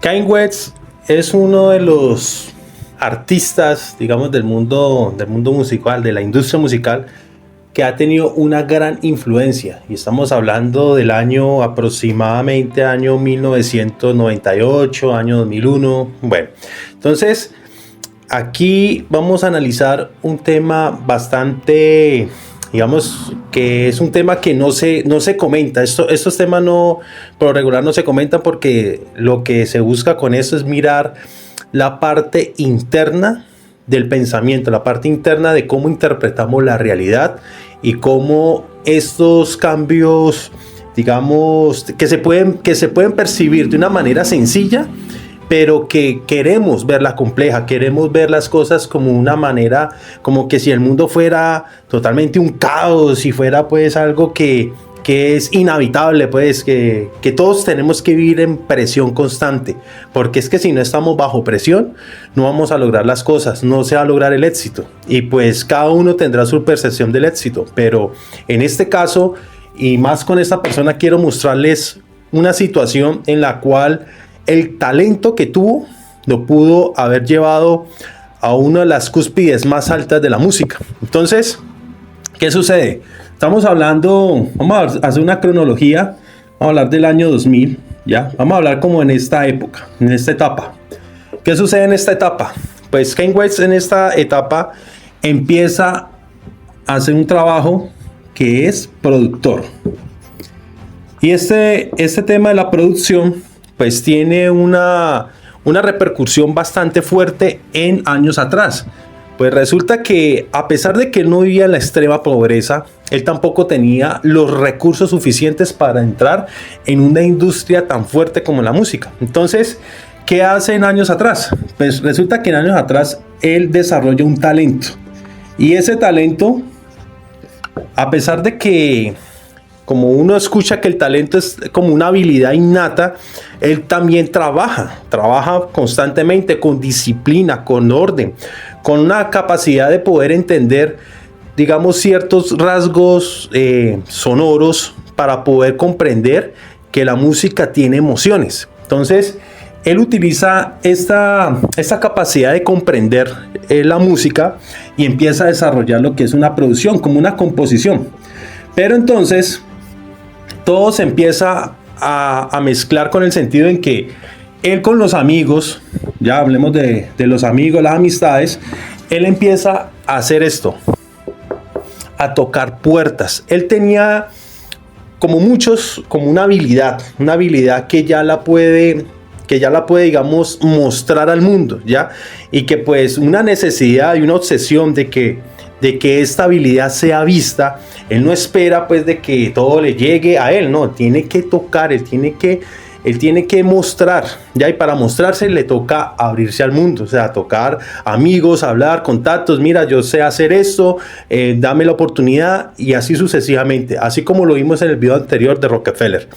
Kanye West es uno de los artistas, digamos, del mundo musical, de la industria musical, que ha tenido una gran influencia. Y estamos hablando del año aproximadamente, año 1998, año 2001. Bueno, entonces aquí vamos a analizar un tema bastante, digamos, que es un tema que no se comenta. Estos temas no, por lo regular no se comentan, porque lo que se busca con esto es mirar la parte interna del pensamiento, la parte interna de cómo interpretamos la realidad y cómo estos cambios, digamos, que se pueden percibir de una manera sencilla, pero que queremos verla compleja, queremos ver las cosas como una manera, como que si el mundo fuera totalmente un caos, si fuera pues algo que es inhabitable, pues que todos tenemos que vivir en presión constante, porque es que si no estamos bajo presión no vamos a lograr las cosas, no se va a lograr el éxito, y pues cada uno tendrá su percepción del éxito. Pero en este caso, y más con esta persona, quiero mostrarles una situación en la cual el talento que tuvo lo pudo haber llevado a una de las cúspides más altas de la música. Entonces, ¿qué sucede? Estamos hablando, vamos a hacer una cronología, vamos a hablar del año 2000, ¿ya? Vamos a hablar como en esta época, en esta etapa. ¿Qué sucede en esta etapa? Pues Kanye West en esta etapa empieza a hacer un trabajo que es productor. Y este tema de la producción pues tiene una repercusión bastante fuerte en años atrás. Pues resulta que a pesar de que él no vivía en la extrema pobreza, él tampoco tenía los recursos suficientes para entrar en una industria tan fuerte como la música. Entonces, ¿qué hace en años atrás? Pues resulta que en años atrás él desarrolla un talento. Y ese talento, a pesar de que, como uno escucha que el talento es como una habilidad innata, él también trabaja constantemente, con disciplina, con orden, con una capacidad de poder entender, digamos, ciertos rasgos sonoros para poder comprender que la música tiene emociones. Entonces, él utiliza esta capacidad de comprender la música y empieza a desarrollar lo que es una producción, como una composición. Pero entonces todo se empieza a mezclar con el sentido en que él con los amigos, ya hablemos de los amigos, las amistades, él empieza a hacer esto, a tocar puertas. Él tenía, como muchos, como una habilidad que ya la puede, digamos, mostrar al mundo, ¿ya? Y que pues una necesidad y una obsesión de que esta habilidad sea vista. Él no espera pues de que todo le llegue a él, no, tiene que tocar, él tiene que mostrar, ya, y para mostrarse le toca abrirse al mundo, o sea, tocar amigos, hablar, contactos, mira, yo sé hacer esto, dame la oportunidad, y así sucesivamente, así como lo vimos en el video anterior de Rockefeller.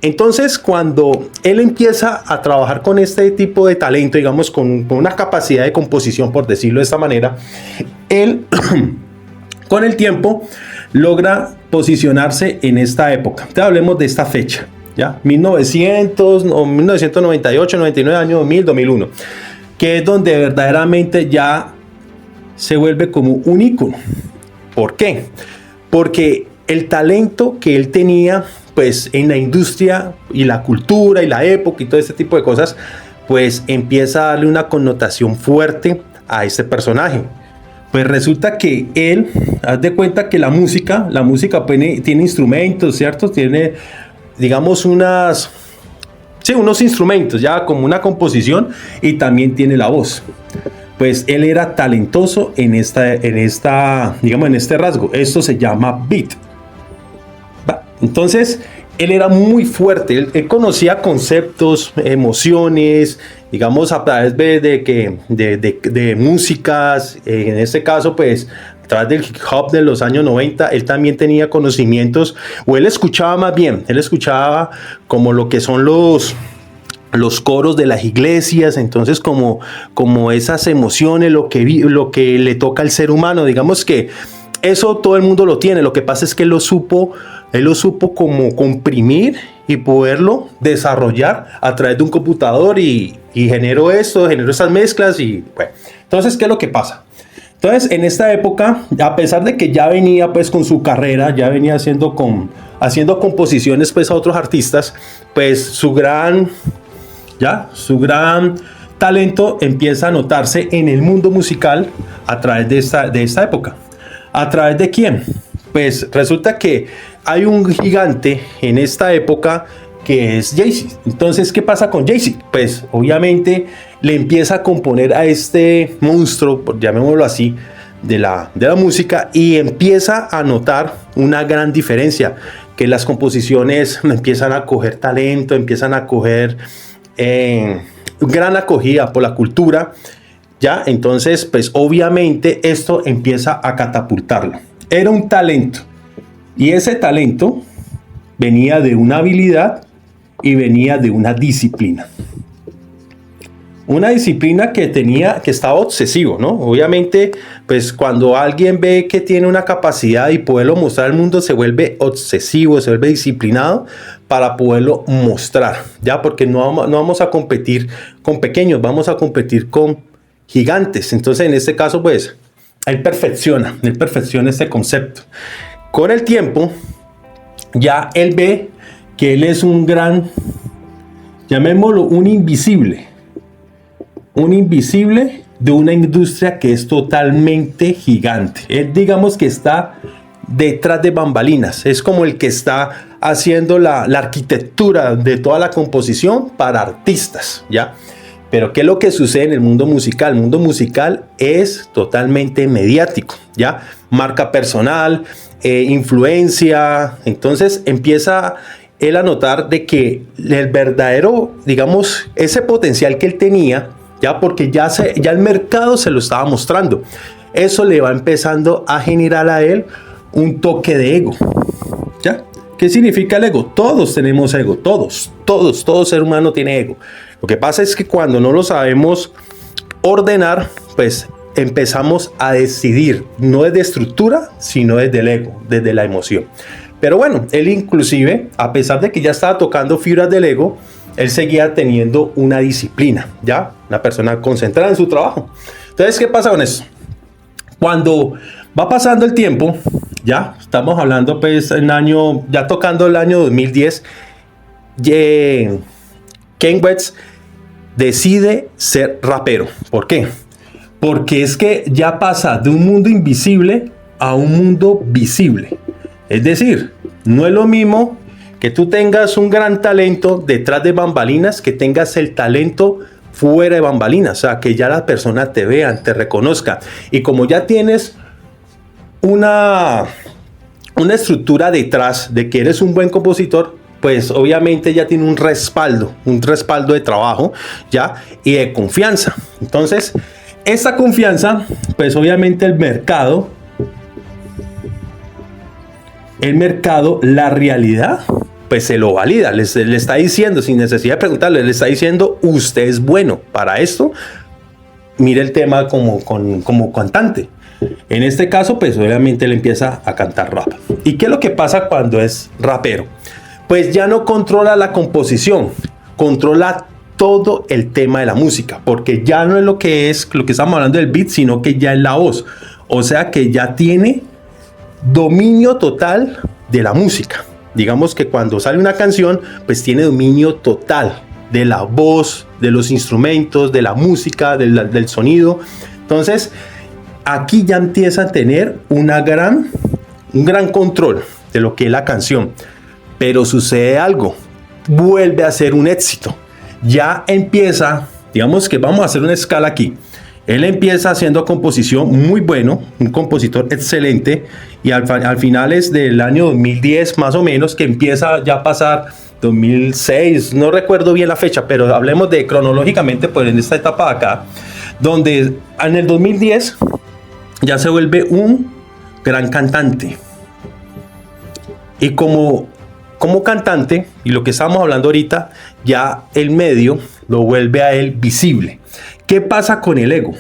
Entonces, cuando él empieza a trabajar con este tipo de talento, digamos, con una capacidad de composición, por decirlo de esta manera, él con el tiempo logra posicionarse en esta época. Entonces, hablemos de esta fecha, ¿ya? 1900, o 1998, 99, año 2000, 2001, que es donde verdaderamente ya se vuelve como un ícono. ¿Por qué? Porque el talento que él tenía, pues en la industria y la cultura y la época y todo este tipo de cosas, pues empieza a darle una connotación fuerte a este personaje. Pues resulta que él, haz de cuenta que la música tiene instrumentos, ¿cierto? Tiene, digamos, unos instrumentos, ya como una composición, y también tiene la voz. Pues él era talentoso en digamos, en este rasgo. Esto se llama beat. Entonces, él era muy fuerte, él conocía conceptos, emociones, digamos, a través de músicas, en este caso, pues, a través del hip hop de los años 90, él también tenía conocimientos, o él escuchaba como lo que son los coros de las iglesias, entonces como esas emociones, lo que le toca al ser humano, digamos que eso todo el mundo lo tiene. Lo que pasa es que él lo supo como comprimir y poderlo desarrollar a través de un computador y generó esas mezclas y bueno. Entonces, ¿qué es lo que pasa? Entonces, en esta época, a pesar de que ya venía pues con su carrera, ya venía haciendo composiciones pues a otros artistas, pues su gran talento empieza a notarse en el mundo musical a través de esta época. ¿A través de quién? Pues resulta que hay un gigante en esta época que es Jay-Z. Entonces, ¿qué pasa con Jay-Z? Pues obviamente le empieza a componer a este monstruo, llamémoslo así, de la música, y empieza a notar una gran diferencia, que las composiciones empiezan a coger talento, empiezan a coger gran acogida por la cultura, ¿ya? Entonces, pues obviamente esto empieza a catapultarlo. Era un talento, y ese talento venía de una habilidad y venía de una disciplina. Una disciplina que estaba obsesivo, ¿no? Obviamente, pues cuando alguien ve que tiene una capacidad y poderlo mostrar al mundo, se vuelve obsesivo, se vuelve disciplinado para poderlo mostrar, ¿ya? Porque no vamos a competir con pequeños, vamos a competir con gigantes. Entonces, en este caso, pues, él perfecciona este concepto. Con el tiempo, ya él ve que él es un gran, llamémoslo un invisible de una industria que es totalmente gigante. Él, digamos que está detrás de bambalinas, es como el que está haciendo la arquitectura de toda la composición para artistas, ¿ya? Pero ¿qué es lo que sucede en el mundo musical? El mundo musical es totalmente mediático, ¿ya? Marca personal, influencia. Entonces empieza él a notar de que el verdadero, digamos, ese potencial que él tenía, ya porque ya el mercado se lo estaba mostrando, eso le va empezando a generar a él un toque de ego, ¿ya? ¿Qué significa el ego? Todos tenemos ego, todo ser humano tiene ego. Lo que pasa es que cuando no lo sabemos ordenar, pues empezamos a decidir, no desde estructura, sino desde el ego, desde la emoción. Pero bueno, él inclusive, a pesar de que ya estaba tocando fibras del ego, él seguía teniendo una disciplina, ¿ya? Una persona concentrada en su trabajo. Entonces, ¿qué pasa con eso? Cuando va pasando el tiempo, ya estamos hablando pues ya tocando el año 2010, Kanye West decide ser rapero. ¿Por qué? Porque es que ya pasa de un mundo invisible a un mundo visible. Es decir, no es lo mismo que tú tengas un gran talento detrás de bambalinas que tengas el talento fuera de bambalinas. O sea, que ya las personas te vean, te reconozcan. Y como ya tienes una estructura detrás de que eres un buen compositor, pues obviamente ya tiene un respaldo de trabajo, ¿ya? Y de confianza. Entonces, esta confianza, pues obviamente el mercado, la realidad, pues se lo valida, le está diciendo, sin necesidad de preguntarle, le está diciendo, usted es bueno para esto, mire el tema como cantante. En este caso, pues obviamente él empieza a cantar rap. ¿Y qué es lo que pasa cuando es rapero? Pues ya no controla la composición, controla todo el tema de la música, porque ya no es lo que estamos hablando del beat, sino que ya es la voz. O sea que ya tiene dominio total de la música. Digamos que cuando sale una canción, pues tiene dominio total de la voz, de los instrumentos, de la música, del sonido. Entonces, aquí ya empieza a tener un gran control de lo que es la canción. Pero sucede algo, vuelve a ser un éxito. Ya empieza, digamos que vamos a hacer una escala aquí. Él empieza haciendo composición muy bueno, un compositor excelente, y al finales del año 2010 más o menos, que empieza ya a pasar 2006, no recuerdo bien la fecha, pero hablemos de cronológicamente, pues en esta etapa de acá, donde en el 2010 ya se vuelve un gran cantante. Y como cantante, y lo que estamos hablando ahorita, ya el medio lo vuelve a él visible. ¿Qué pasa con el ego?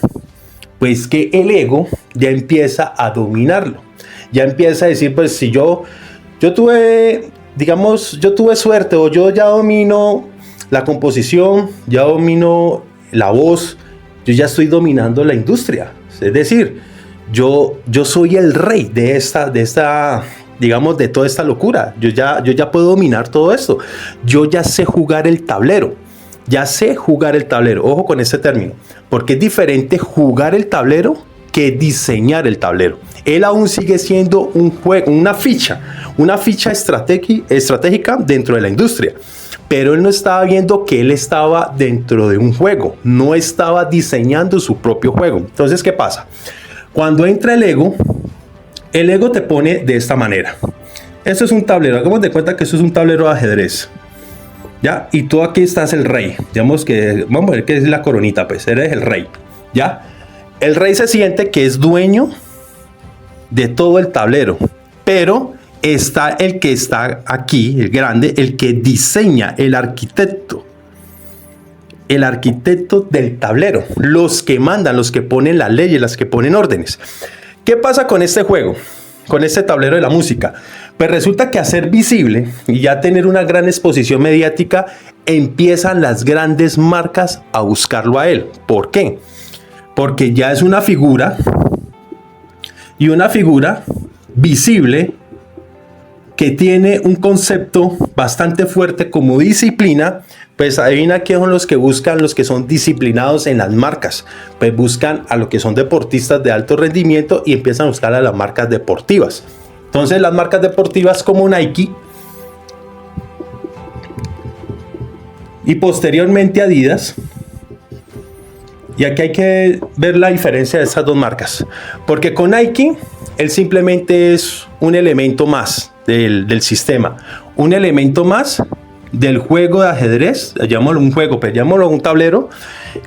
Pues que el ego ya empieza a dominarlo. Ya empieza a decir, pues si yo tuve, digamos, yo tuve suerte, o yo ya domino la composición, ya domino la voz, yo ya estoy dominando la industria. Es decir, yo soy el rey de esta, digamos, de toda esta locura. Yo ya puedo dominar todo esto. Yo ya sé jugar el tablero. Ya sé jugar el tablero. Ojo con este término, porque es diferente jugar el tablero que diseñar el tablero. Él aún sigue siendo un juego, una ficha estratégica dentro de la industria. Pero él no estaba viendo que él estaba dentro de un juego, no estaba diseñando su propio juego. Entonces, ¿qué pasa? Cuando entra el ego te pone de esta manera. Esto es un tablero, hagamos de cuenta que esto es un tablero de ajedrez. ¿Ya? Y tú aquí estás el rey. Digamos que, vamos a ver qué es la coronita, pues eres el rey. ¿Ya? El rey se siente que es dueño de todo el tablero, pero está el que está aquí, el grande, el que diseña, el arquitecto del tablero, los que mandan, los que ponen las leyes, las que ponen órdenes. ¿Qué pasa con este juego? Con este tablero de la música. Pues resulta que a ser visible y ya tener una gran exposición mediática, empiezan las grandes marcas a buscarlo a él. ¿Por qué? Porque ya es una figura, y una figura visible que tiene un concepto bastante fuerte como disciplina. Pues adivina quiénes son los que buscan, los que son disciplinados en las marcas. Pues buscan a los que son deportistas de alto rendimiento y empiezan a buscar a las marcas deportivas. Entonces las marcas deportivas como Nike y posteriormente Adidas. Y aquí hay que ver la diferencia de estas dos marcas. Porque con Nike, él simplemente es un elemento más del sistema. Un elemento más del juego de ajedrez. Llamémoslo un juego, pero llamémoslo un tablero.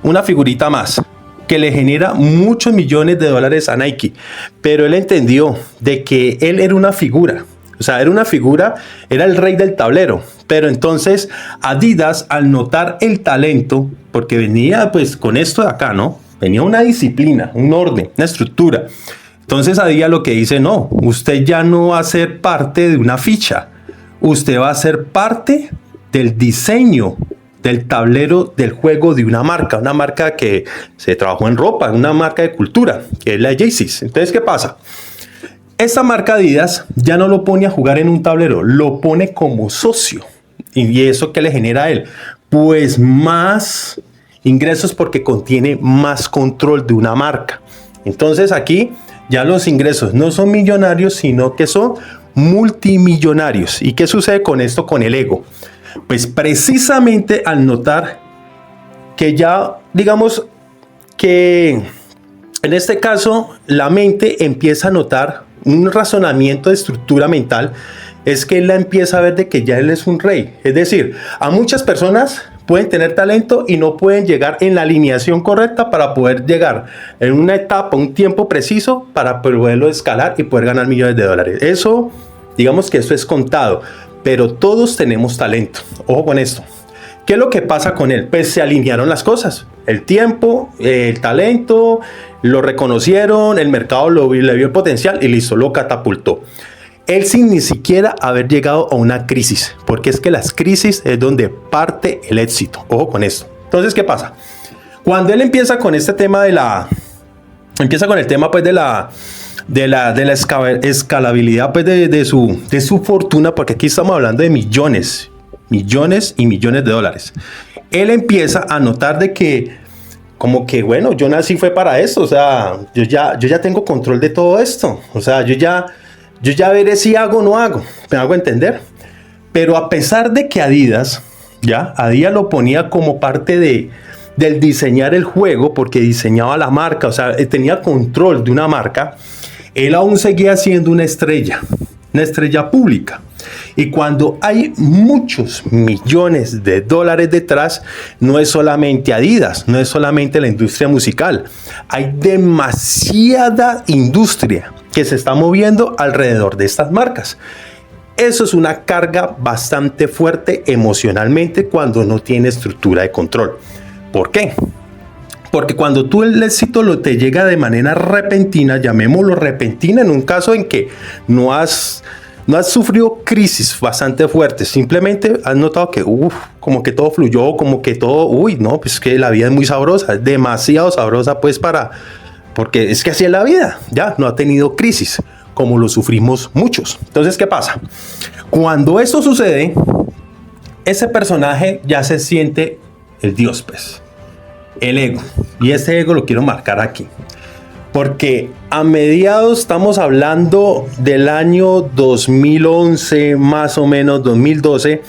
Una figurita más que le genera muchos millones de dólares a Nike. Pero él entendió de que él era una figura. O sea, era una figura, era el rey del tablero. Pero entonces Adidas, al notar el talento, porque venía pues con esto de acá, ¿no? Venía una disciplina, un orden, una estructura. Entonces Adidas lo que dice, no, usted ya no va a ser parte de una ficha. Usted va a ser parte del diseño del tablero del juego de una marca que se trabajó en ropa, una marca de cultura, que es la Yeezys. Entonces, ¿qué pasa? Esta marca Adidas ya no lo pone a jugar en un tablero, lo pone como socio. ¿Y eso qué le genera a él? Pues más ingresos, porque contiene más control de una marca. Entonces aquí ya los ingresos no son millonarios, sino que son multimillonarios. ¿Y qué sucede con esto, con el ego? Pues precisamente al notar que ya, digamos que en este caso la mente empieza a notar un razonamiento de estructura mental, es que él la empieza a ver de que ya él es un rey. Es decir, a muchas personas pueden tener talento y no pueden llegar en la alineación correcta para poder llegar en una etapa, un tiempo preciso para poderlo escalar y poder ganar millones de dólares. Eso, digamos que eso es contado, pero todos tenemos talento. Ojo con esto. ¿Qué es lo que pasa con él? Pues se alinearon las cosas. El tiempo, el talento, lo reconocieron, el mercado le vio el potencial y listo, lo catapultó. Él sin ni siquiera haber llegado a una crisis, porque es que las crisis es donde parte el éxito. Ojo con esto. Entonces, ¿qué pasa? Cuando él empieza con este tema empieza con el tema pues de la escalabilidad pues de su fortuna, porque aquí estamos hablando de millones y millones de dólares. Él empieza a notar de que como que, bueno, yo nací fue para esto, o sea, yo ya tengo control de todo esto, o sea, yo ya veré si hago o no hago, me hago entender. Pero a pesar de que Adidas lo ponía como parte del diseñar el juego, porque diseñaba la marca, o sea, tenía control de una marca, él aún seguía siendo una estrella pública. Y cuando hay muchos millones de dólares detrás, no es solamente Adidas, no es solamente la industria musical. Hay demasiada industria que se está moviendo alrededor de estas marcas. Eso es una carga bastante fuerte emocionalmente cuando no tiene estructura de control. ¿Por qué? Porque cuando tú el éxito te llega de manera repentina, llamémoslo repentina, en un caso en que no has sufrido crisis bastante fuertes, simplemente has notado que como que todo fluyó, como que todo, no, pues que la vida es muy sabrosa, es demasiado sabrosa pues porque es que así es la vida, ya no ha tenido crisis, como lo sufrimos muchos. Entonces, ¿qué pasa? Cuando esto sucede, ese personaje ya se siente el Dios, pues, el ego. Y ese ego lo quiero marcar aquí. Porque a mediados, estamos hablando del año 2011, más o menos 2012,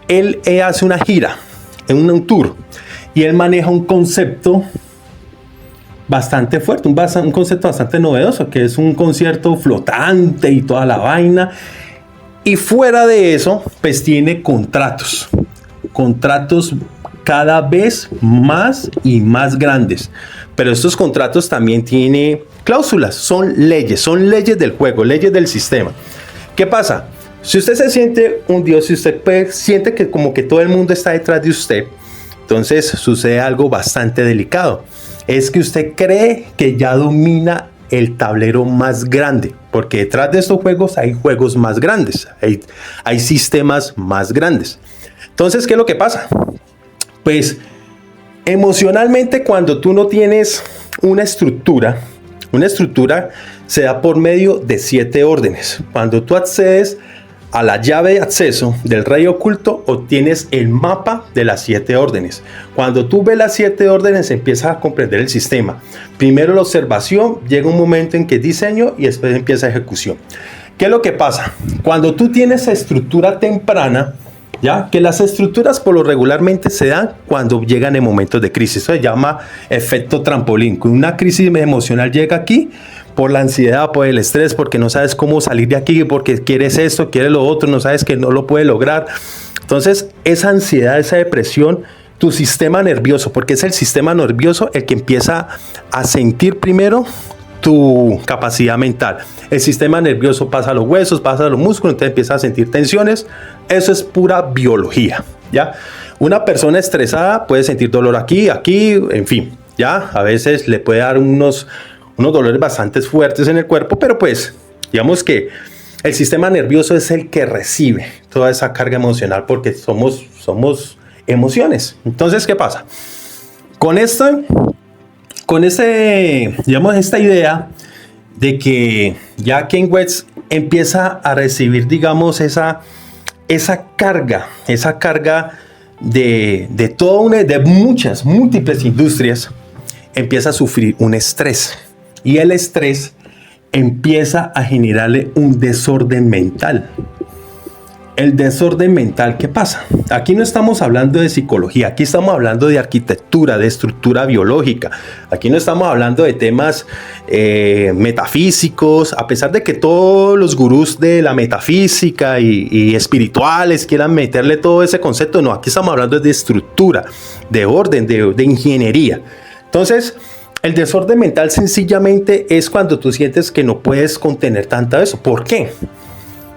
él hace una gira, en un tour, y él maneja un concepto bastante fuerte, un concepto bastante novedoso, que es un concierto flotante y toda la vaina. Y fuera de eso, pues tiene contratos cada vez más y más grandes. Pero estos contratos también tienen cláusulas, son leyes del juego, leyes del sistema. ¿Qué pasa? Si usted se siente un dios, si usted siente que como que todo el mundo está detrás de usted, entonces sucede algo bastante delicado. Es que usted cree que ya domina el tablero más grande, porque detrás de estos juegos hay juegos más grandes, hay sistemas más grandes. Entonces, ¿qué es lo que pasa? Pues emocionalmente, cuando tú no tienes una estructura se da por medio de 7 órdenes. Cuando tú accedes a la llave de acceso del rey oculto, obtienes el mapa de las 7 órdenes. Cuando tú ves las 7 órdenes, empiezas a comprender el sistema. Primero la observación, llega un momento en que es diseño y después empieza ejecución. ¿Qué es lo que pasa? Cuando tú tienes estructura temprana, ya que las estructuras por lo regularmente se dan cuando llegan en momentos de crisis. Eso se llama efecto trampolín. Cuando una crisis emocional llega aquí, por la ansiedad, por el estrés, porque no sabes cómo salir de aquí, porque quieres esto, quieres lo otro, no sabes que no lo puedes lograr. Entonces, esa ansiedad, esa depresión, tu sistema nervioso, porque es el sistema nervioso el que empieza a sentir primero tu capacidad mental. El sistema nervioso pasa a los huesos, pasa a los músculos, entonces empieza a sentir tensiones. Eso es pura biología, ¿ya? Una persona estresada puede sentir dolor aquí, en fin, ¿ya? A veces le puede dar unos dolores bastante fuertes en el cuerpo, pero pues, digamos que el sistema nervioso es el que recibe toda esa carga emocional, porque somos emociones. Entonces, ¿qué pasa? Digamos, esta idea de que ya Kanye West empieza a recibir, digamos, esa carga de muchas, múltiples industrias, empieza a sufrir un estrés. Y el estrés empieza a generarle un desorden mental. El desorden mental, ¿qué pasa? Aquí no estamos hablando de psicología, aquí estamos hablando de arquitectura, de estructura biológica. Aquí no estamos hablando de temas metafísicos, a pesar de que todos los gurús de la metafísica y espirituales quieran meterle todo ese concepto. No, aquí estamos hablando de estructura, de orden, de ingeniería. Entonces, el desorden mental sencillamente es cuando tú sientes que no puedes contener tanto eso. ¿Por qué?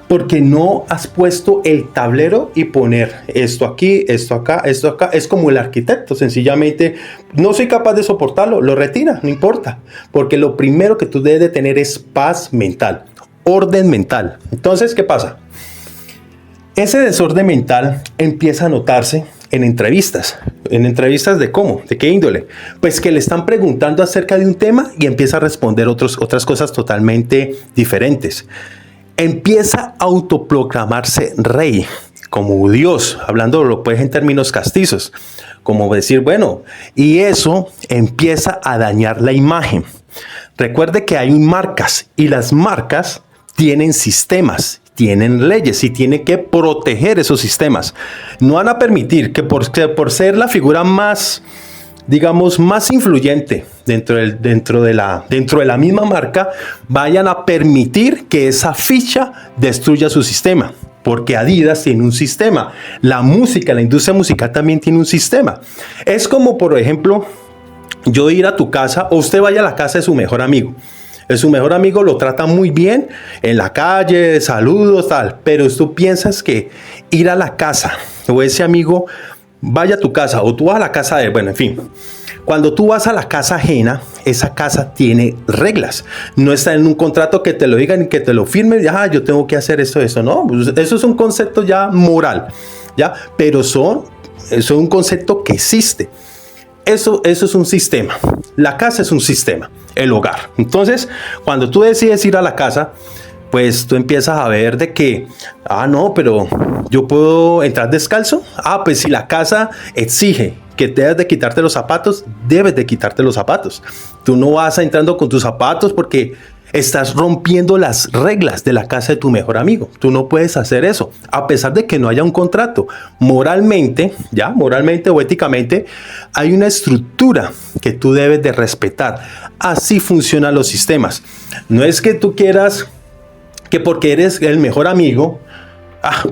Porque no has puesto el tablero y poner esto aquí, esto acá, esto acá. Es como el arquitecto, sencillamente no soy capaz de soportarlo, lo retira, no importa. Porque lo primero que tú debes de tener es paz mental, orden mental. Entonces, ¿qué pasa? Ese desorden mental empieza a notarse en entrevistas. ¿En entrevistas de cómo? ¿De qué índole? Pues que le están preguntando acerca de un tema y empieza a responder otras cosas totalmente diferentes. Empieza a autoproclamarse rey, como Dios, hablándolo pues en términos castizos, como decir, bueno, y eso empieza a dañar la imagen. Recuerde que hay marcas y las marcas tienen sistemas, tienen leyes y tienen que proteger esos sistemas. No van a permitir que por ser la figura más, digamos, más influyente dentro de la misma marca, vayan a permitir que esa ficha destruya su sistema. Porque Adidas tiene un sistema. La música, la industria musical también tiene un sistema. Es como, por ejemplo, yo ir a tu casa o usted vaya a la casa de su mejor amigo. Su mejor amigo lo trata muy bien en la calle, saludos, tal. Pero tú piensas que ir a la casa o ese amigo vaya a tu casa o tú vas a la casa de él, bueno, en fin. Cuando tú vas a la casa ajena, esa casa tiene reglas. No está en un contrato que te lo digan y que te lo firmen. Ya, yo tengo que hacer esto, eso. No, eso es un concepto ya moral, ya, pero eso es un concepto que existe. Eso es un sistema. La casa es un sistema, el hogar. Entonces, cuando tú decides ir a la casa, pues tú empiezas a ver de que, no, pero yo puedo entrar descalzo. Pues si la casa exige que debes de quitarte los zapatos, debes de quitarte los zapatos. Tú no vas entrando con tus zapatos porque estás rompiendo las reglas de la casa de tu mejor amigo. Tú no puedes hacer eso, a pesar de que no haya un contrato. Moralmente o éticamente, hay una estructura que tú debes de respetar. Así funcionan los sistemas. No es que tú quieras que porque eres el mejor amigo,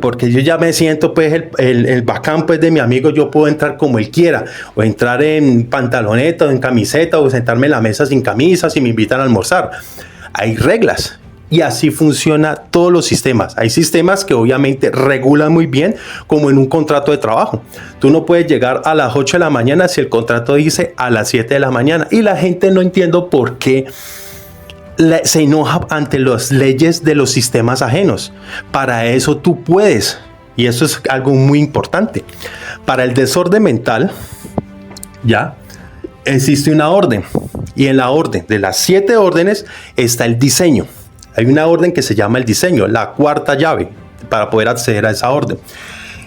porque yo ya me siento pues el bacán pues de mi amigo, yo puedo entrar como él quiera, o entrar en pantaloneta o en camiseta, o sentarme en la mesa sin camisa si me invitan a almorzar. Hay reglas y así funciona todos los sistemas. Hay sistemas que obviamente regulan muy bien, como en un contrato de trabajo. Tú no puedes llegar a las 8 de la mañana si el contrato dice a las 7 de la mañana, y la gente no entiende por qué se enoja ante las leyes de los sistemas ajenos. Para eso tú puedes, y eso es algo muy importante. Para el desorden mental, ya existe una orden, y en la orden de las 7 órdenes está el diseño. Hay una orden que se llama el diseño, la cuarta llave para poder acceder a esa orden.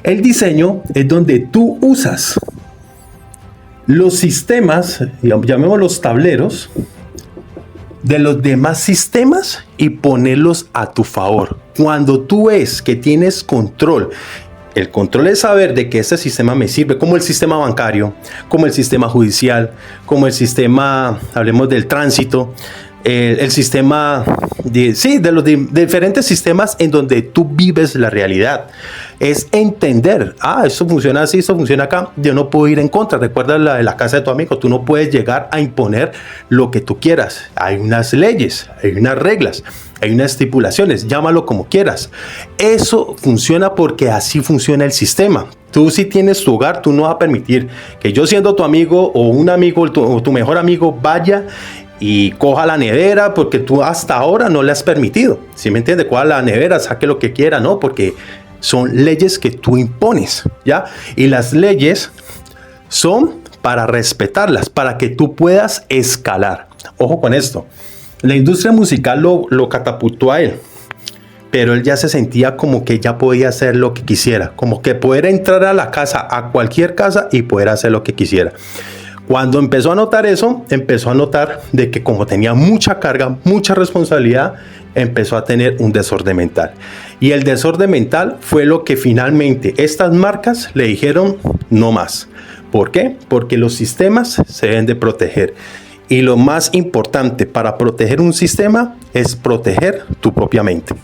El diseño es donde tú usas los sistemas, llamémoslos tableros, de los demás sistemas y ponerlos a tu favor. Cuando tú ves que tienes control, el control es saber de que ese sistema me sirve, como el sistema bancario, como el sistema judicial, como el sistema, hablemos del tránsito, el sistema de los diferentes sistemas en donde tú vives la realidad. Es entender, esto funciona así, esto funciona acá, yo no puedo ir en contra. Recuerda la de la casa de tu amigo, tú no puedes llegar a imponer lo que tú quieras. Hay unas leyes, hay unas reglas, hay unas estipulaciones, llámalo como quieras. Eso funciona porque así funciona el sistema. Tú, si tienes tu hogar, tú no vas a permitir que yo, siendo tu amigo o un amigo o tu mejor amigo, vaya y coja la nevera porque tú hasta ahora no le has permitido. ¿Sí me entiendes? Coja la nevera, saque lo que quiera, ¿no? Porque son leyes que tú impones, ¿ya? Y las leyes son para respetarlas, para que tú puedas escalar. Ojo con esto. La industria musical lo catapultó a él, pero él ya se sentía como que ya podía hacer lo que quisiera, como que poder entrar a la casa, a cualquier casa, y poder hacer lo que quisiera. Cuando empezó a notar eso, empezó a notar de que como tenía mucha carga, mucha responsabilidad, empezó a tener un desorden mental. Y el desorden mental fue lo que finalmente estas marcas le dijeron no más. ¿Por qué? Porque los sistemas se deben de proteger. Y lo más importante para proteger un sistema es proteger tu propia mente.